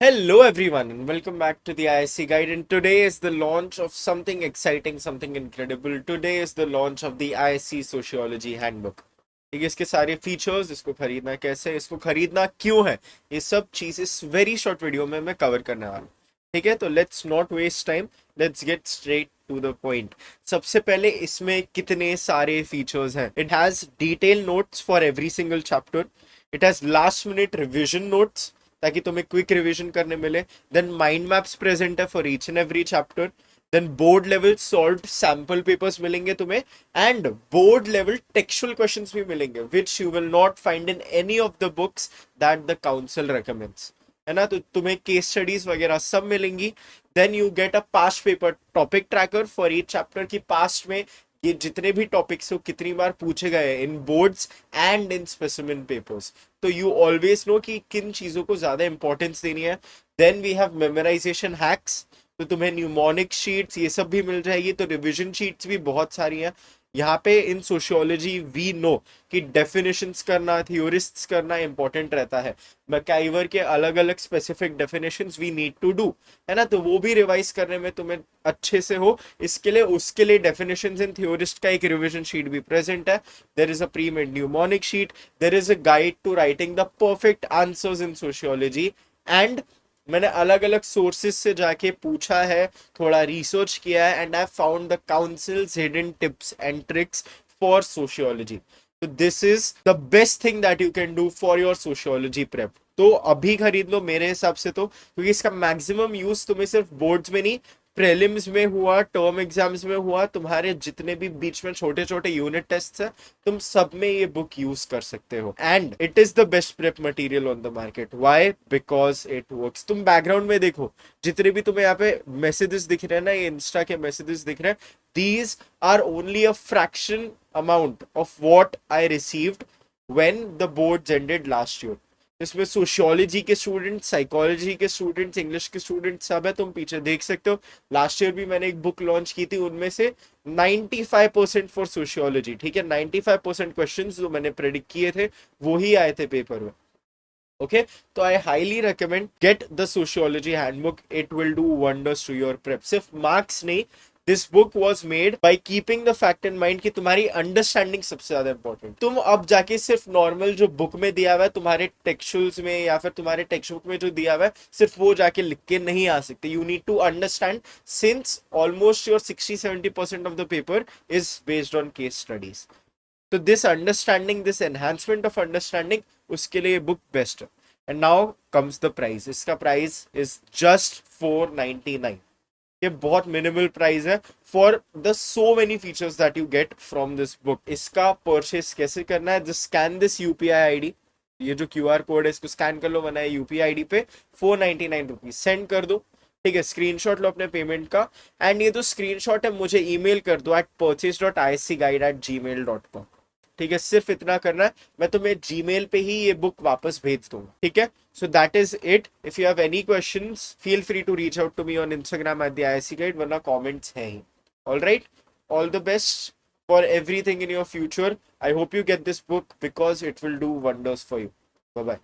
Hello everyone and welcome back to the ISC Guide, and today is the launch of something exciting, something incredible. Today is the launch of the ISC Sociology Handbook. ठीक है, इसके सारे features, इसको खरीदना कैसे, इसको खरीदना क्यों है, ये सब चीज इस वेरी शॉर्ट वीडियो में मैं कवर करने वाला हूँ. ठीक है, तो let's not waste time, let's get straight to the point. सबसे पहले इसमें कितने सारे फीचर्स हैं. It has detail notes for every single chapter. It has last minute revision notes ताकि तुम्हें क्विक रिवीजन करने मिले. देन माइंड मैप्स प्रेजेंट है for each and every chapter. Then board level solved sample papers मिलेंगे तुम्हें, and board level textual questions भी मिलेंगे which you will not find in any of the books that the council recommends. है ना, तो तुम्हें case studies वगैरह सब मिलेंगी. Then you get a past paper topic tracker for each chapter की पास्ट में ये जितने भी टॉपिक्स हो कितनी बार पूछे गए in boards and in specimen papers, तो यू ऑलवेज नो कि किन चीजों को ज्यादा इंपॉर्टेंस देनी है. Then we have memorization hacks, तो तुम्हें न्यूमोनिक शीट्स ये सब भी मिल जाएगी. तो रिविजन शीट्स भी बहुत सारी हैं यहाँ पे. इन सोशियोलॉजी वी नो कि डेफिनेशंस करना, थ्योरिस्ट्स करना इंपॉर्टेंट रहता है. मैकाइवर के अलग अलग specific definitions we need to do, है ना, तो वो भी रिवाइज करने में तुम्हें अच्छे से हो. इसके लिए उसके लिए डेफिनेशंस इन थ्योरिस्ट का एक रिविजन शीट भी प्रेजेंट है. There is a pre made mnemonic sheet. There is a guide to writing the perfect answers in sociology. And मैंने अलग अलग सोर्सेज से जाके पूछा है, थोड़ा रिसर्च किया है, and I found the council's hidden tips and tricks for sociology. तो this is the best thing that you can do for your sociology prep. तो अभी खरीद लो मेरे हिसाब से, तो क्योंकि इसका मैक्सिमम यूज तुम्हें सिर्फ बोर्ड्स में नहीं, प्रीलिम्स में हुआ, टर्म एग्जाम्स में हुआ, तुम्हारे जितने भी बीच में छोटे छोटे यूनिट टेस्ट है, तुम सब में ये बुक यूज कर सकते हो. And it is the best prep material on the market. Why? Because it works. तुम बैकग्राउंड में देखो, जितने भी तुम्हें यहाँ पे मैसेजेस दिख रहे हैं ना, ये इंस्टा के मैसेजेस दिख रहे हैं, these are only a fraction amount of what I received when the board ended last year. इसमें सोशियोलॉजी के स्टूडेंट, साइकोलॉजी के स्टूडेंट्स, इंग्लिश के स्टूडेंट सब है, तुम पीछे देख सकते हो. लास्ट ईयर भी मैंने एक बुक लॉन्च की थी, उनमें से 95% फॉर सोशियोलॉजी. ठीक है, 95% क्वेश्चंस जो मैंने प्रेडिक्ट किए थे वो ही आए थे पेपर में. ओके, तो I highly recommend get the sociology handbook. It will do wonders to your prep. सिर्फ मार्क्स नहीं, this book was made by keeping the fact in mind कि तुम्हारी अंडरस्टैंडिंग सबसे ज्यादा इंपॉर्टेंट. तुम अब जाके सिर्फ नॉर्मल जो बुक में दिया हुआ है तुम्हारे टेक्सचुअल्स में या फिर तुम्हारे टेक्स्ट बुक में जो दिया हुआ है, सिर्फ वो जाके लिख के नहीं आ सकते. You need to understand, since almost your 60-70% of the paper is based on case studies. तो this understanding, this enhancement of understanding, उसके लिए बुक बेस्ट है. And now comes the price. इसका प्राइस इज जस्ट 499. ये बहुत minimal price है for the so many features that you get from this book. इसका purchase कैसे करना है? Just scan this UPI ID. ये जो क्यूआर कोड है इसको स्कैन कर लो, मना है यूपीआई आईडी पे 499 रुपीज सेंड कर दो. ठीक है, स्क्रीनशॉट लो अपने पेमेंट का, एंड ये जो स्क्रीनशॉट है मुझे ईमेल कर दो at purchase.iscguide@gmail.com. ठीक है, सिर्फ इतना करना है, मैं तुम्हें जीमेल पे ही ये बुक वापस भेज दूंगा. ठीक है, so that is it. If you have any questions, feel free to reach out to me on Instagram at the ISC Guide, वरना comments हैं ही. All right, all the best for everything in your future. I hope you get this book because it will do wonders for you. Bye bye.